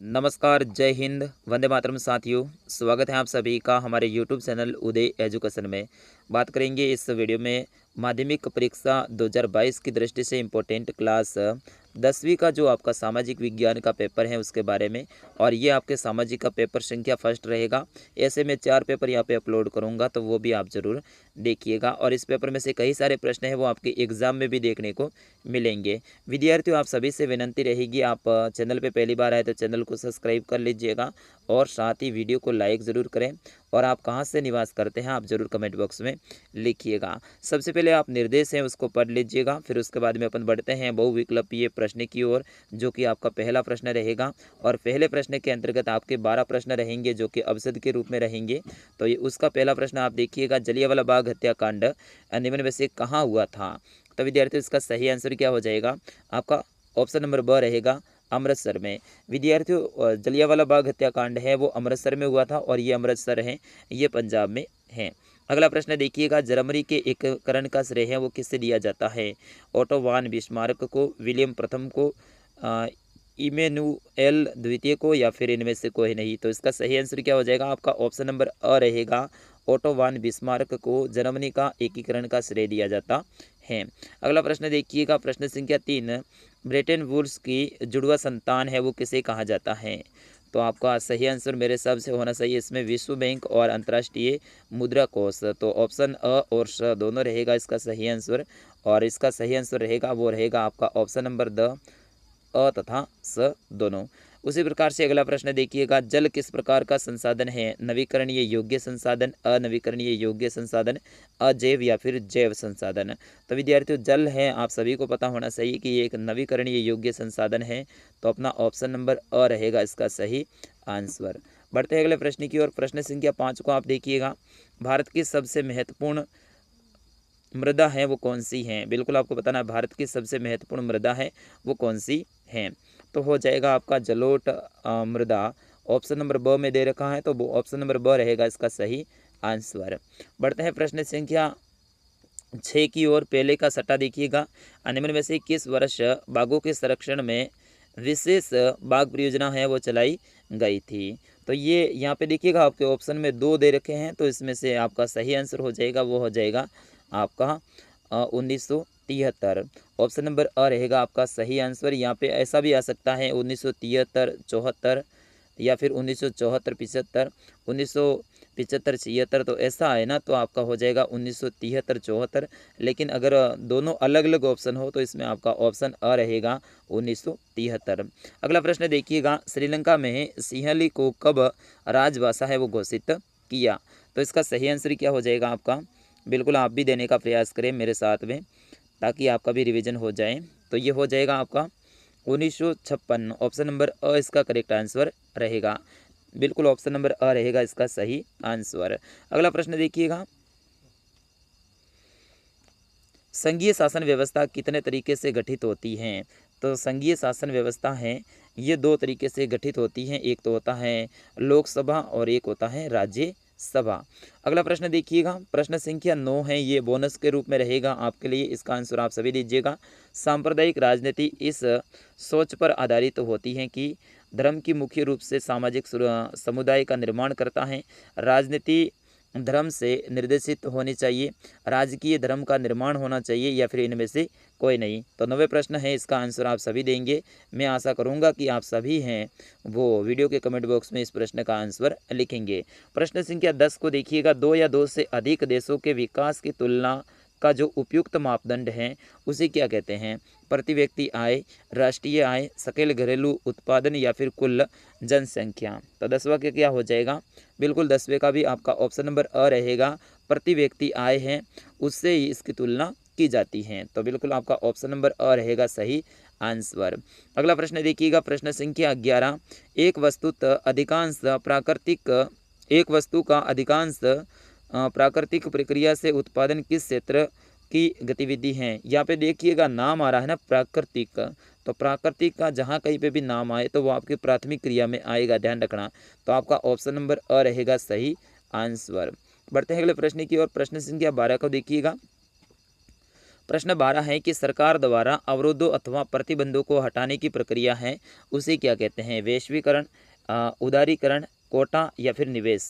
नमस्कार, जय हिंद, वंदे मातरम साथियों। स्वागत है आप सभी का हमारे यूट्यूब चैनल उदय एजुकेशन में। बात करेंगे इस वीडियो में माध्यमिक परीक्षा 2022 की दृष्टि से इम्पोर्टेंट क्लास 10वीं का जो आपका सामाजिक विज्ञान का पेपर है उसके बारे में। और ये आपके सामाजिक का पेपर संख्या फर्स्ट रहेगा। ऐसे में 4 पेपर यहाँ पे अपलोड करूँगा, तो वो भी आप ज़रूर देखिएगा। और इस पेपर में से कई सारे प्रश्न हैं वो आपके एग्ज़ाम में भी देखने को मिलेंगे। विद्यार्थियों, आप सभी से विनंती रहेगी, आप चैनल पे पहली बार आए तो चैनल को सब्सक्राइब कर लीजिएगा और साथ ही वीडियो को लाइक ज़रूर करें। और आप कहाँ से निवास करते हैं आप ज़रूर कमेंट बॉक्स में लिखिएगा। सबसे पहले आप निर्देश हैं उसको पढ़ लीजिएगा, फिर उसके बाद में अपन बढ़ते हैं बहुविकल्पीय प्रश्न की ओर, जो कि आपका पहला प्रश्न रहेगा। और पहले प्रश्न के अंतर्गत आपके 12 प्रश्न रहेंगे जो कि अवसद के रूप में रहेंगे। तो ये उसका पहला प्रश्न आप देखिएगा, जलियांवाला बाग हत्याकांड निम्न में से कहाँ हुआ था। तो विद्यार्थियों, इसका सही आंसर क्या हो जाएगा आपका? ऑप्शन नंबर ब रहेगा, अमृतसर में। विद्यार्थियों, जलियांवाला बाग हत्याकांड है वो अमृतसर में हुआ था और ये अमृतसर है, ये पंजाब में है। अगला प्रश्न देखिएगा, जर्मनी के एकीकरण का श्रेय है वो किससे दिया जाता है? ओटो वान बिस्मार्क को, विलियम प्रथम को, इमैनुएल द्वितीय को, या फिर इनमें से कोई नहीं। तो इसका सही आंसर क्या हो जाएगा आपका? ऑप्शन नंबर अ रहेगा, ओटो वान बिस्मार्क को जर्मनी का एकीकरण का श्रेय दिया जाता है। अगला प्रश्न देखिएगा, प्रश्न संख्या 3, ब्रेटन वुड्स की जुड़वा संतान है वो किसे कहा जाता है? तो आपका सही आंसर मेरे हिसाब से होना चाहिए इसमें विश्व बैंक और अंतर्राष्ट्रीय मुद्रा कोष। तो ऑप्शन अ और स दोनों रहेगा इसका सही आंसर। और इसका सही आंसर रहेगा वो रहेगा आपका ऑप्शन नंबर द, अ तथा स दोनों। उसी प्रकार से अगला प्रश्न देखिएगा, जल किस प्रकार का संसाधन है? नवीकरणीय योग्य संसाधन, अनवीकरणीय योग्य संसाधन, अजैव या फिर जैव संसाधन। तो विद्यार्थियों, जल है आप सभी को पता होना चाहिए कि ये एक नवीकरणीय योग्य संसाधन है। तो अपना ऑप्शन नंबर अ रहेगा इसका सही आंसर। बढ़ते हैं अगले प्रश्न की ओर। प्रश्न संख्या 5 को आप देखिएगा, भारत की सबसे महत्वपूर्ण मृदा है वो कौन सी है? बिल्कुल आपको बताना है भारत की सबसे महत्वपूर्ण मृदा है वो कौन सी है। तो हो जाएगा आपका जलोढ़ मृदा। ऑप्शन नंबर ब में दे रखा है, तो वो ऑप्शन नंबर ब रहेगा इसका सही आंसर। बढ़ते हैं प्रश्न संख्या 6 की ओर। पहले का सट्टा देखिएगा, निम्न में से किस वर्ष बाघों के संरक्षण में विशेष बाघ परियोजना है वो चलाई गई थी? तो ये यहाँ पे देखिएगा आपके ऑप्शन में 2 दे रखे हैं, तो इसमें से आपका सही आंसर हो जाएगा वो हो जाएगा आपका 1973। ऑप्शन नंबर अ रहेगा आपका सही आंसर। यहाँ पे ऐसा भी आ सकता है 1973 74, या फिर 1974 75, 1975 76। तो ऐसा है ना, तो आपका हो जाएगा 1973 74। लेकिन अगर दोनों अलग अलग ऑप्शन हो तो इसमें आपका ऑप्शन अ रहेगा 1973। अगला प्रश्न देखिएगा, श्रीलंका में सिंहली को कब राजभाषा है वो घोषित किया? तो इसका सही आंसर क्या हो जाएगा आपका? बिल्कुल आप भी देने का प्रयास करें मेरे साथ में, ताकि आपका भी रिवीजन हो जाए। तो ये हो जाएगा आपका 1956। ऑप्शन नंबर अ इसका करेक्ट आंसर रहेगा। बिल्कुल ऑप्शन नंबर अ रहेगा इसका सही आंसर। अगला प्रश्न देखिएगा, संघीय शासन व्यवस्था कितने तरीके से गठित होती है? तो संघीय शासन व्यवस्था है ये 2 तरीके से गठित होती हैं। एक तो होता है लोकसभा और एक होता है राज्यसभा। अगला प्रश्न देखिएगा, प्रश्न संख्या 9 है, ये बोनस के रूप में रहेगा आपके लिए। इसका आंसर आप सभी दीजिएगा। सांप्रदायिक राजनीति इस सोच पर आधारित होती है कि धर्म की मुख्य रूप से सामाजिक समुदाय का निर्माण करता है। राजनीति धर्म से निर्देशित होनी चाहिए, राजकीय धर्म का निर्माण होना चाहिए, या फिर इनमें से कोई नहीं। तो 9वें प्रश्न है, इसका आंसर आप सभी देंगे। मैं आशा करूंगा कि आप सभी हैं वो वीडियो के कमेंट बॉक्स में इस प्रश्न का आंसर लिखेंगे। प्रश्न संख्या 10 को देखिएगा, 2 या 2 से अधिक देशों के विकास की तुलना का जो उपयुक्त मापदंड है उसे क्या कहते हैं? प्रति व्यक्ति आय, राष्ट्रीय आय, सकल घरेलू उत्पादन, या फिर कुल जनसंख्या। तो 10वां के क्या हो जाएगा? बिल्कुल 10वें का भी आपका ऑप्शन नंबर अ रहेगा, प्रति व्यक्ति आय है उससे ही इसकी तुलना की जाती है। तो बिल्कुल आपका ऑप्शन नंबर अ रहेगा सही आंसर। अगला प्रश्न देखिएगा, प्रश्न संख्या 11, एक वस्तु का अधिकांश प्राकृतिक प्रक्रिया से उत्पादन किस क्षेत्र की गतिविधि है? यहाँ पे देखिएगा नाम आ रहा है ना प्राकृतिक, तो प्राकृतिक का जहाँ कहीं पे भी नाम आए तो वो आपकी प्राथमिक क्रिया में आएगा, ध्यान रखना। तो आपका ऑप्शन नंबर अ रहेगा सही आंसर। बढ़ते हैं अगले प्रश्न की ओर। प्रश्न संख्या 12 को देखिएगा, प्रश्न 12 है कि सरकार द्वारा अवरोधों अथवा प्रतिबंधों को हटाने की प्रक्रिया है, उसे क्या कहते हैं? वैश्वीकरण, उदारीकरण, कोटा या फिर निवेश?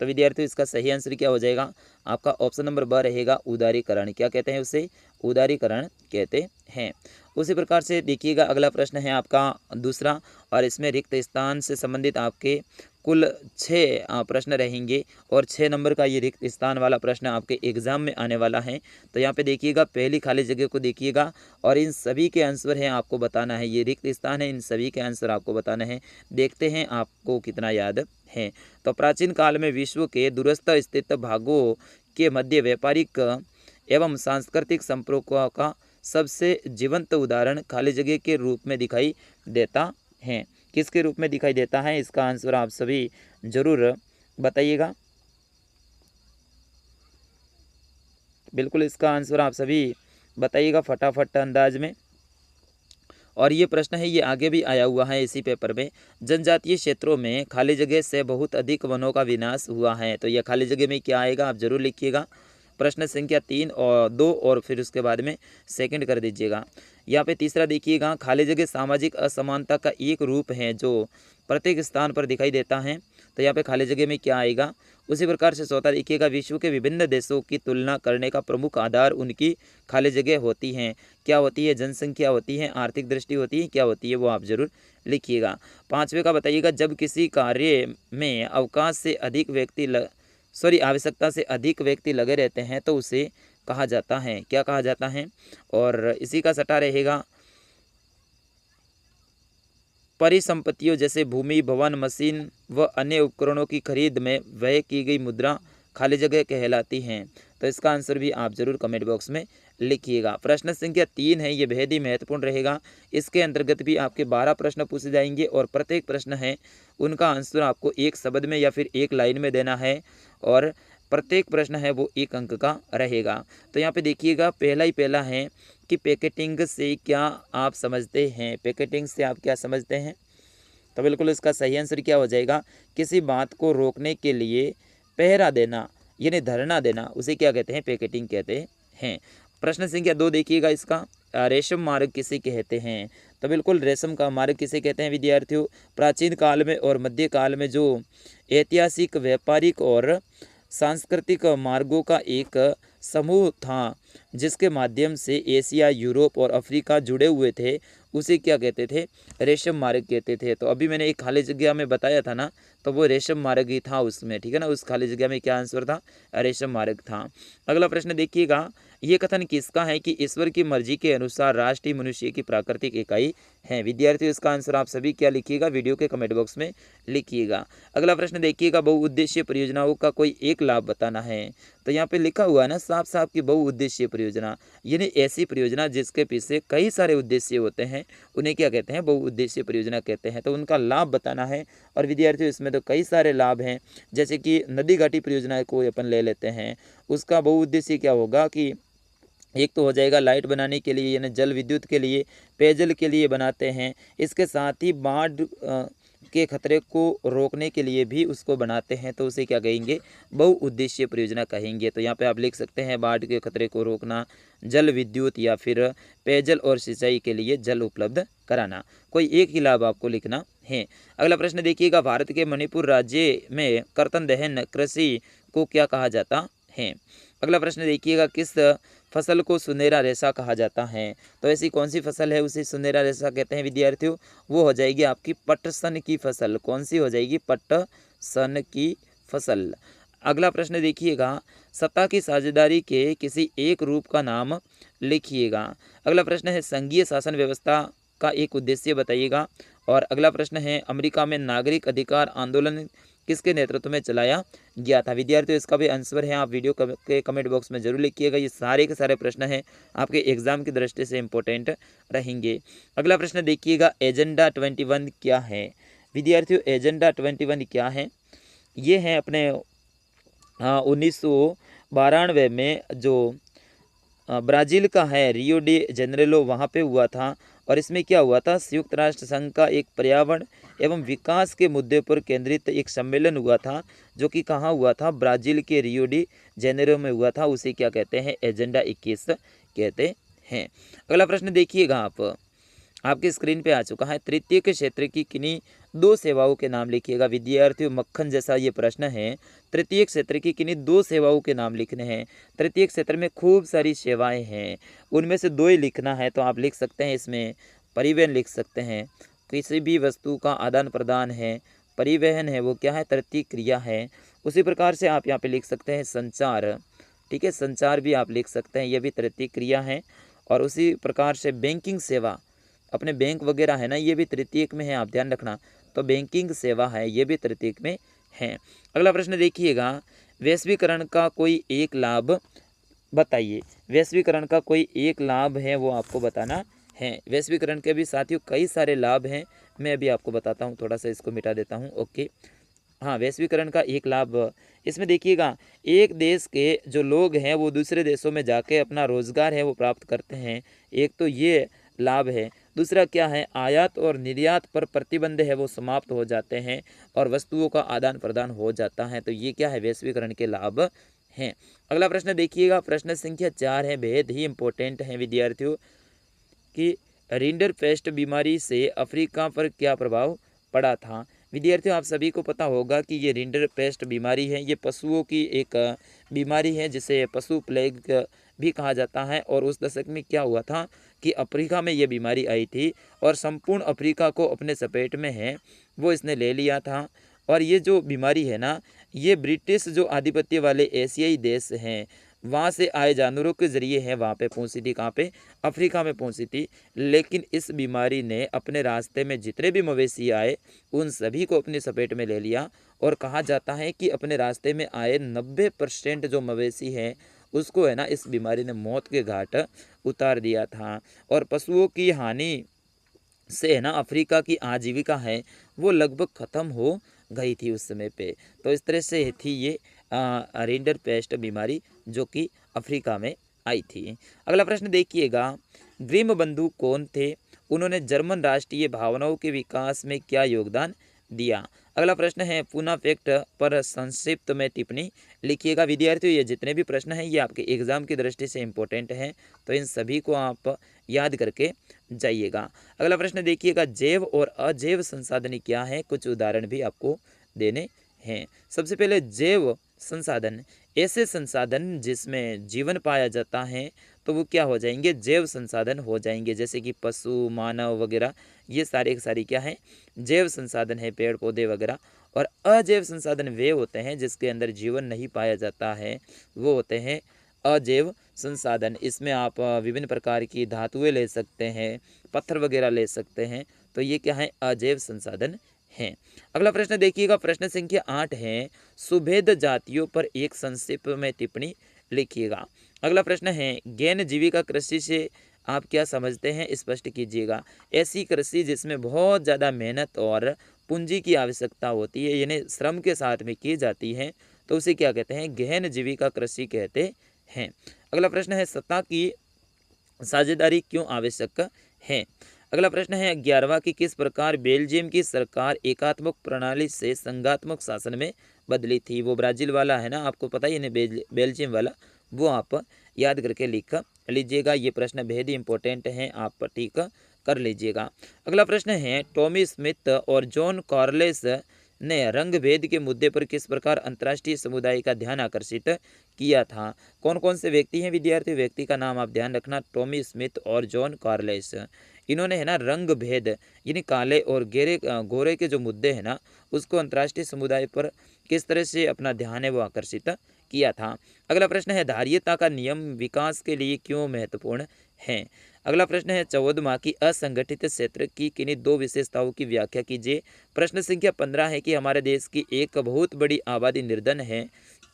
तो विद्यार्थियों इसका सही आंसर क्या हो जाएगा? आपका ऑप्शन नंबर ब रहेगा उदारीकरण। क्या कहते हैं उसे? उदारीकरण कहते हैं। उसी प्रकार से देखिएगा अगला प्रश्न है आपका दूसरा, और इसमें रिक्त स्थान से संबंधित आपके कुल 6 प्रश्न रहेंगे और 6 नंबर का ये रिक्त स्थान वाला प्रश्न आपके एग्जाम में आने वाला है। तो यहाँ पे देखिएगा पहली खाली जगह को देखिएगा और इन सभी के आंसर हैं आपको बताना है। ये रिक्त स्थान है, इन सभी के आंसर आपको बताना है। देखते हैं आपको कितना याद है। तो प्राचीन काल में विश्व के दूरस्थ स्थित भागों के मध्य व्यापारिक एवं सांस्कृतिक संपर्कों का सबसे जीवंत उदाहरण खाली जगह के रूप में दिखाई देता है। किसके रूप में दिखाई देता है? इसका आंसर आप सभी जरूर बताइएगा। बिल्कुल इसका आंसर आप सभी बताइएगा फटाफट अंदाज में। और ये प्रश्न है, ये आगे भी आया हुआ है इसी पेपर में। जनजातीय क्षेत्रों में खाली जगह से बहुत अधिक वनों का विनाश हुआ है। तो यह खाली जगह में क्या आएगा? आप जरूर लिखिएगा। प्रश्न संख्या 3 और 2 और फिर उसके बाद में सेकंड कर दीजिएगा। यहाँ पे तीसरा देखिएगा, खाली जगह सामाजिक असमानता का एक रूप है जो प्रत्येक स्थान पर दिखाई देता है। तो यहाँ पे खाली जगह में क्या आएगा? उसी प्रकार से चौथा देखिएगा, विश्व के विभिन्न देशों की तुलना करने का प्रमुख आधार उनकी खाली जगह होती हैं। क्या होती है? जनसंख्या होती है, आर्थिक दृष्टि होती है, क्या होती है वो आप जरूर लिखिएगा। पाँचवें का बताइएगा, जब किसी कार्य में आवश्यकता से अधिक व्यक्ति लगे रहते हैं तो उसे कहा जाता है, क्या कहा जाता है? और इसी का सटा रहेगा, परिसंपत्तियों जैसे भूमि, भवन, मशीन व अन्य उपकरणों की खरीद में व्यय की गई मुद्रा खाली जगह कहलाती हैं। तो इसका आंसर भी आप जरूर कमेंट बॉक्स में लिखिएगा। प्रश्न संख्या 3 है, ये बेहद ही महत्वपूर्ण रहेगा। इसके अंतर्गत भी आपके 12 प्रश्न पूछे जाएंगे और प्रत्येक प्रश्न है उनका आंसर आपको एक शब्द में या फिर एक लाइन में देना है और प्रत्येक प्रश्न है वो 1 अंक का रहेगा। तो यहाँ पे देखिएगा पहला है कि पैकेटिंग से क्या आप समझते हैं? पैकेटिंग से आप क्या समझते हैं? तो बिल्कुल इसका सही आंसर क्या हो जाएगा? किसी बात को रोकने के लिए पहरा देना यानी धरना देना, उसे क्या कहते हैं? पैकेटिंग कहते हैं। प्रश्न संख्या 2 देखिएगा इसका, रेशम मार्ग किसे कहते हैं? तो बिल्कुल रेशम का मार्ग किसे कहते हैं विद्यार्थियों? प्राचीन काल में और मध्य काल में जो ऐतिहासिक, व्यापारिक और सांस्कृतिक मार्गों का एक समूह था जिसके माध्यम से एशिया, यूरोप और अफ्रीका जुड़े हुए थे, उसे क्या कहते थे? रेशम मार्ग कहते थे। तो अभी मैंने एक खाली जगह में बताया था ना, तो वो रेशम मार्ग ही था उसमें, ठीक है ना। उस खाली जगह में क्या आंसर था? रेशम मार्ग था। अगला प्रश्न देखिएगा, ये कथन किसका है कि ईश्वर की मर्जी के अनुसार राष्ट्र ही मनुष्य की प्राकृतिक इकाई है? विद्यार्थियों इसका आंसर आप सभी क्या लिखिएगा? वीडियो के कमेंट बॉक्स में लिखिएगा। अगला प्रश्न देखिएगा, बहुउद्देशीय परियोजनाओं का कोई एक लाभ बताना है। तो यहाँ पे लिखा हुआ है ना साफ साफ कि बहुउद्देशीय परियोजना यानी ऐसी परियोजना जिसके पीछे कई सारे उद्देश्य होते हैं, उन्हें क्या कहते हैं? बहुउद्देशीय परियोजना कहते हैं। तो उनका लाभ बताना है। और विद्यार्थियों इसमें तो कई सारे लाभ हैं, जैसे कि नदी घाटी परियोजना को अपन ले लेते हैं, उसका बहुउद्देशीय क्या होगा कि एक तो हो जाएगा लाइट बनाने के लिए यानी जल विद्युत के लिए, पेयजल के लिए बनाते हैं। इसके साथ ही बाढ़ के खतरे को रोकने के लिए भी उसको बनाते हैं, तो उसे क्या कहेंगे? बहुउद्देशीय परियोजना कहेंगे। तो यहाँ पे आप लिख सकते हैं बाढ़ के खतरे को रोकना, जल विद्युत या फिर पेयजल और सिंचाई के लिए जल उपलब्ध कराना। कोई एक ही लाभ आपको लिखना है। अगला प्रश्न देखिएगा, भारत के मणिपुर राज्य में कर्तन दहन कृषि को क्या कहा जाता है? अगला प्रश्न देखिएगा, किस फसल को सुनहरा रेशा कहा जाता है? तो ऐसी कौन सी फसल है उसे सुनहरा रेशा कहते हैं विद्यार्थियों? वो हो जाएगी आपकी पटसन की फसल। कौन सी हो जाएगी? पटसन की फसल। अगला प्रश्न देखिएगा, सत्ता की साझेदारी के किसी एक रूप का नाम लिखिएगा। अगला प्रश्न है, संघीय शासन व्यवस्था का एक उद्देश्य बताइएगा। और अगला प्रश्न है, अमेरिका में नागरिक अधिकार आंदोलन किसके नेतृत्व में चलाया गया था? विद्यार्थियों इसका भी आंसर है आप वीडियो के कमेंट बॉक्स में जरूर लिखिएगा। ये सारे के सारे प्रश्न हैं आपके एग्जाम की दृष्टि से इंपॉर्टेंट रहेंगे। अगला प्रश्न देखिएगा, एजेंडा 21 क्या है? विद्यार्थियों एजेंडा 21 क्या है? ये है अपने 1992 में जो ब्राज़ील का है रियो डी जेनेरो, वहाँ पे हुआ था। और इसमें क्या हुआ था? संयुक्त राष्ट्र संघ का एक पर्यावरण एवं विकास के मुद्दे पर केंद्रित एक सम्मेलन हुआ था, जो कि कहाँ हुआ था? ब्राज़ील के रियो डी जेनेरो में हुआ था। उसे क्या कहते हैं? एजेंडा 21 कहते हैं। अगला प्रश्न देखिएगा आप, आपकी स्क्रीन पे आ चुका है। तृतीय के क्षेत्र की किन्हीं दो सेवाओं के नाम लिखिएगा। विद्यार्थियों, मक्खन जैसा ये प्रश्न है। तृतीय क्षेत्र की किन्हीं दो सेवाओं के नाम लिखने हैं। तृतीय क्षेत्र में खूब सारी सेवाएं हैं, उनमें से दो ही लिखना है, तो आप लिख सकते हैं इसमें परिवहन लिख सकते हैं। किसी भी वस्तु का आदान प्रदान है, परिवहन है, वो क्या है, तृतीय क्रिया है। उसी प्रकार से आप यहाँ पे लिख सकते हैं संचार, ठीक है, संचार भी आप लिख सकते हैं, ये भी तृतीय क्रिया है। और उसी प्रकार से बैंकिंग सेवा, अपने बैंक वगैरह है ना, ये भी तृतीयक में है, आप ध्यान रखना। तो बैंकिंग सेवा है, ये भी तृतीयक में है। अगला प्रश्न देखिएगा, वैश्वीकरण का कोई एक लाभ बताइए। वैश्वीकरण का कोई एक लाभ है, वो आपको बताना है। वैश्वीकरण के भी साथियों कई सारे लाभ हैं, मैं अभी आपको बताता हूँ। थोड़ा सा इसको मिटा देता हूँ, ओके। हाँ, वैश्वीकरण का एक लाभ इसमें देखिएगा, एक देश के जो लोग हैं वो दूसरे देशों में जाके अपना रोजगार है वो प्राप्त करते हैं, एक तो ये लाभ है। दूसरा क्या है, आयात और निर्यात पर प्रतिबंध है वो समाप्त हो जाते हैं और वस्तुओं का आदान प्रदान हो जाता है। तो ये क्या है, वैश्वीकरण के लाभ हैं। अगला प्रश्न देखिएगा, प्रश्न संख्या 4 है, बेहद ही इंपॉर्टेंट है विद्यार्थियों, कि रिंडरपेस्ट बीमारी से अफ्रीका पर क्या प्रभाव पड़ा था। विद्यार्थियों, आप सभी को पता होगा कि ये रिंडरपेस्ट बीमारी है, ये पशुओं की एक बीमारी है जिसे पशु प्लेग भी कहा जाता है। और उस दशक में क्या हुआ था कि अफ्रीका में ये बीमारी आई थी और संपूर्ण अफ्रीका को अपने चपेट में है वो इसने ले लिया था। और ये जो बीमारी है ना, ये ब्रिटिश जो आधिपत्य वाले एशियाई देश हैं वहाँ से आए जानवरों के ज़रिए है वहाँ पे पहुँची थी, कहाँ पे, अफ्रीका में पहुँची थी। लेकिन इस बीमारी ने अपने रास्ते में जितने भी मवेशी आए उन सभी को अपनी चपेट में ले लिया। और कहा जाता है कि अपने रास्ते में आए 90% जो मवेशी हैं उसको है ना इस बीमारी ने मौत के घाट उतार दिया था। और पशुओं की हानि से है ना अफ्रीका की आजीविका है वो लगभग ख़त्म हो गई थी उस समय पे। तो इस तरह से थी ये रिंडरपेस्ट बीमारी जो कि अफ्रीका में आई थी। अगला प्रश्न देखिएगा, ग्रिम बंधु कौन थे, उन्होंने जर्मन राष्ट्रीय भावनाओं के विकास में क्या योगदान दिया। अगला प्रश्न है, पुनः फैक्ट पर संक्षिप्त में टिप्पणी लिखिएगा। विद्यार्थियों, ये जितने भी प्रश्न हैं ये आपके एग्जाम की दृष्टि से इम्पोर्टेंट हैं, तो इन सभी को आप याद करके जाइएगा। अगला प्रश्न देखिएगा, जैव और अजैव संसाधन क्या है, कुछ उदाहरण भी आपको देने हैं। सबसे पहले जैव संसाधन, ऐसे संसाधन जिसमें जीवन पाया जाता है तो वो क्या हो जाएंगे, जैव संसाधन हो जाएंगे। जैसे कि पशु, मानव वगैरह, ये सारे के सारे क्या हैं, जैव संसाधन है, पेड़ पौधे वगैरह। और अजैव संसाधन वे होते हैं जिसके अंदर जीवन नहीं पाया जाता है, वो होते हैं अजैव संसाधन। इसमें आप विभिन्न प्रकार की धातुएं ले सकते हैं, पत्थर वगैरह ले सकते हैं, तो ये क्या है, अजैव संसाधन हैं। अगला प्रश्न देखिएगा, प्रश्न संख्या 8 है, सुभेद जातियों पर एक संक्षिप्त में टिप्पणी लिखिएगा। अगला प्रश्न है, गैन जीविका कृषि से आप क्या समझते हैं, स्पष्ट कीजिएगा। ऐसी कृषि जिसमें बहुत ज़्यादा मेहनत और पूंजी की आवश्यकता होती है, यानी श्रम के साथ में की जाती है, तो उसे क्या कहते हैं, गहन जीविका कृषि कहते हैं। अगला प्रश्न है, सत्ता की साझेदारी क्यों आवश्यक है। अगला प्रश्न है, 11वां की किस प्रकार बेल्जियम की सरकार एकात्मक प्रणाली से संघात्मक शासन में बदली थी। वो ब्राज़ील वाला है ना, आपको पता ही नहीं, बेल्जियम वाला, वो आप याद करके लिख लीजिएगा। ये प्रश्न बेहद ही इंपॉर्टेंट हैं, आप ठीक कर लीजिएगा। अगला प्रश्न है, टॉमी स्मिथ और जॉन कार्लेस ने रंग भेद के मुद्दे पर किस प्रकार अंतर्राष्ट्रीय समुदाय का ध्यान आकर्षित किया था। कौन कौन से व्यक्ति हैं विद्यार्थी, व्यक्ति का नाम आप ध्यान रखना, टॉमी स्मिथ और जॉन कार्लेस। इन्होंने है ना रंग भेद यानी काले और गोरे के जो मुद्दे हैं ना उसको अंतर्राष्ट्रीय समुदाय पर किस तरह से अपना ध्यान है वो आकर्षित किया था। अगला प्रश्न है, धारियता का नियम विकास के लिए क्यों महत्वपूर्ण है। अगला प्रश्न है, 14वां की असंगठित क्षेत्र की किन्हीं दो विशेषताओं की व्याख्या कीजिए। प्रश्न संख्या 15 है कि हमारे देश की एक बहुत बड़ी आबादी निर्धन है,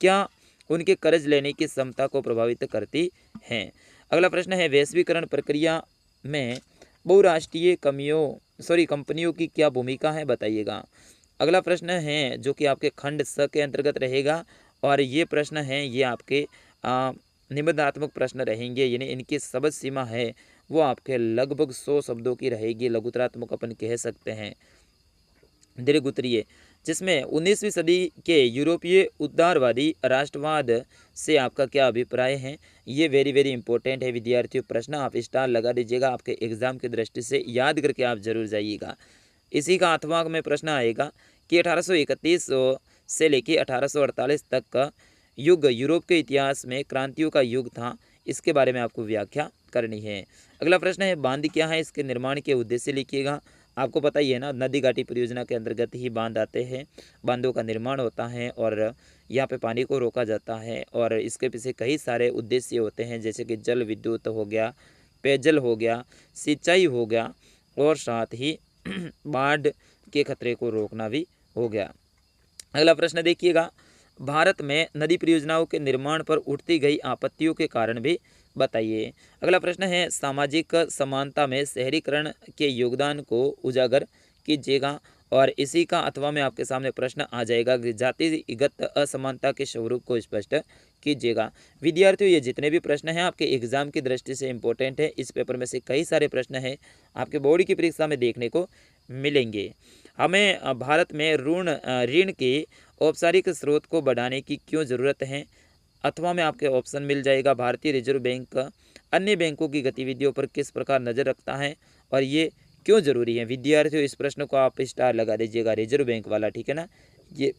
क्या उनके कर्ज लेने की क्षमता को प्रभावित करती है। अगला प्रश्न है, वैश्वीकरण प्रक्रिया में बहुराष्ट्रीय कंपनियों की क्या भूमिका है, बताइएगा। अगला प्रश्न है जो कि आपके खंड स के अंतर्गत रहेगा, और ये प्रश्न हैं ये आपके निबंधात्मक प्रश्न रहेंगे, यानी इनकी शब्द सीमा है वो आपके लगभग 100 शब्दों की रहेगी। लघुतरात्मक अपन कह सकते हैं। दीर्घ उत्तरीय जिसमें 19वीं सदी के यूरोपीय उदारवादी राष्ट्रवाद से आपका क्या अभिप्राय है। ये वेरी वेरी इंपॉर्टेंट है विद्यार्थियों, प्रश्न आप स्टार लगा दीजिएगा, आपके एग्जाम की दृष्टि से याद करके आप जरूर जाइएगा। इसी का 8वां में प्रश्न आएगा कि 1831 से लेकर 1848 तक का युग यूरोप के इतिहास में क्रांतियों का युग था, इसके बारे में आपको व्याख्या करनी है। अगला प्रश्न है बांध क्या है, इसके निर्माण के उद्देश्य लिखिएगा। आपको पता ही है ना, नदी घाटी परियोजना के अंतर्गत ही बांध आते हैं, बांधों का निर्माण होता है और यहाँ पे पानी को रोका जाता है और इसके पीछे कई सारे उद्देश्य होते हैं, जैसे कि जल विद्युत हो गया, पेयजल हो गया, सिंचाई हो गया और साथ ही बाढ़ के खतरे को रोकना भी हो गया। अगला प्रश्न देखिएगा, भारत में नदी परियोजनाओं के निर्माण पर उठती गई आपत्तियों के कारण भी बताइए। अगला प्रश्न है सामाजिक समानता में शहरीकरण के योगदान को उजागर कीजिएगा और इसी का अथवा में आपके सामने प्रश्न आ जाएगा कि जातिगत असमानता के स्वरूप को स्पष्ट कीजिएगा। विद्यार्थियों ये जितने भी प्रश्न हैं आपके एग्जाम की दृष्टि से इंपॉर्टेंट है, इस पेपर में से कई सारे प्रश्न हैं आपके बोर्ड की परीक्षा में देखने को मिलेंगे। हमें भारत में ऋण के औपचारिक स्रोत को बढ़ाने की क्यों ज़रूरत है, अथवा में आपके ऑप्शन मिल जाएगा। भारतीय रिजर्व बैंक अन्य बैंकों की गतिविधियों पर किस प्रकार नज़र रखता है और ये क्यों जरूरी है। विद्यार्थियों इस प्रश्न को आप स्टार लगा दीजिएगा, रिजर्व बैंक वाला, ठीक है ना। ये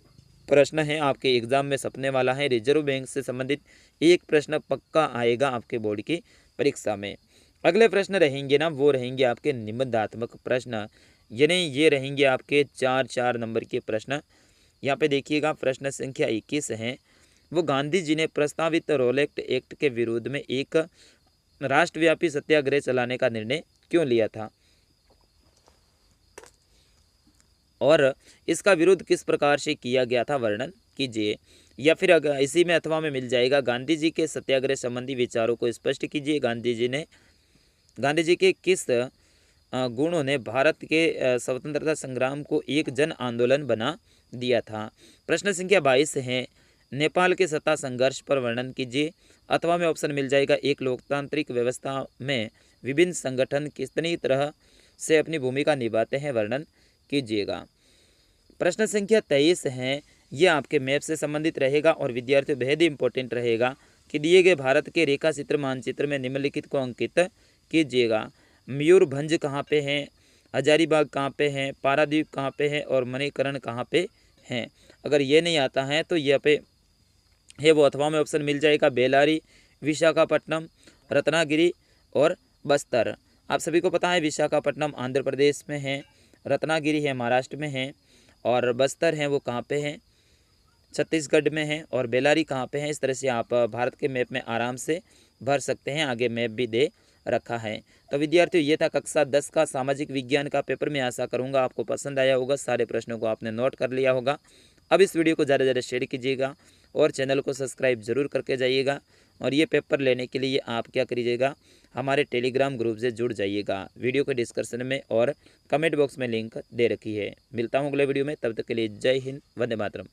प्रश्न है आपके एग्जाम में सपने वाला है, रिजर्व बैंक से संबंधित एक प्रश्न पक्का आएगा आपके बोर्ड की परीक्षा में। अगले प्रश्न रहेंगे ना, वो रहेंगे आपके निबंधात्मक प्रश्न, यानी ये रहेंगे आपके 4 नंबर के प्रश्न। यहाँ पे देखिएगा प्रश्न संख्या 21 है, वो गांधी जी ने प्रस्तावित रोलेट एक्ट के विरोध में एक राष्ट्रव्यापी सत्याग्रह चलाने का निर्णय क्यों लिया था और इसका विरोध किस प्रकार से किया गया था, वर्णन कीजिए। या फिर अगर इसी में अथवा में मिल जाएगा, गांधी जी के सत्याग्रह संबंधी विचारों को स्पष्ट कीजिए। गांधी जी के किस गुणों ने भारत के स्वतंत्रता संग्राम को एक जन आंदोलन बना दिया था। प्रश्न संख्या 22 है, नेपाल के सत्ता संघर्ष पर वर्णन कीजिए। अथवा में ऑप्शन मिल जाएगा, एक लोकतांत्रिक व्यवस्था में विभिन्न संगठन कितनी तरह से अपनी भूमिका निभाते हैं, वर्णन कीजिएगा। प्रश्न संख्या 23 है, यह आपके मैप से संबंधित रहेगा और विद्यार्थियों बेहद इंपॉर्टेंट रहेगा कि दिए गए भारत के रेखा चित्र मानचित्र में निम्नलिखित को अंकित कीजिएगा। मयूरभंज कहाँ पे है, हजारीबाग कहाँ पे है, पारादीप कहाँ पे है और मणिकरण कहाँ पे है। अगर ये नहीं आता है तो ये पे है वो अथवा में ऑप्शन मिल जाएगा, बेलारी, विशाखापट्टनम, रत्नागिरी और बस्तर। आप सभी को पता है विशाखापट्टनम आंध्र प्रदेश में है, रत्नागिरी है महाराष्ट्र में है और बस्तर है वो कहाँ पे है, छत्तीसगढ़ में है और बेलारी कहाँ पे है। इस तरह से आप भारत के मैप में आराम से भर सकते हैं, आगे मैप भी दे रखा है। तो विद्यार्थियों ये था कक्षा 10 का सामाजिक विज्ञान का पेपर। मैं आशा करूँगा आपको पसंद आया होगा, सारे प्रश्नों को आपने नोट कर लिया होगा। अब इस वीडियो को ज़्यादा से ज़्यादा शेयर कीजिएगा और चैनल को सब्सक्राइब जरूर करके जाइएगा। और ये पेपर लेने के लिए आप क्या करिएगा, हमारे टेलीग्राम ग्रुप से जुड़ जाइएगा। वीडियो के डिस्क्रिप्शन में और कमेंट बॉक्स में लिंक दे रखी है। मिलता हूँ अगले वीडियो में, तब तक के लिए जय हिंद, वंदे मातरम।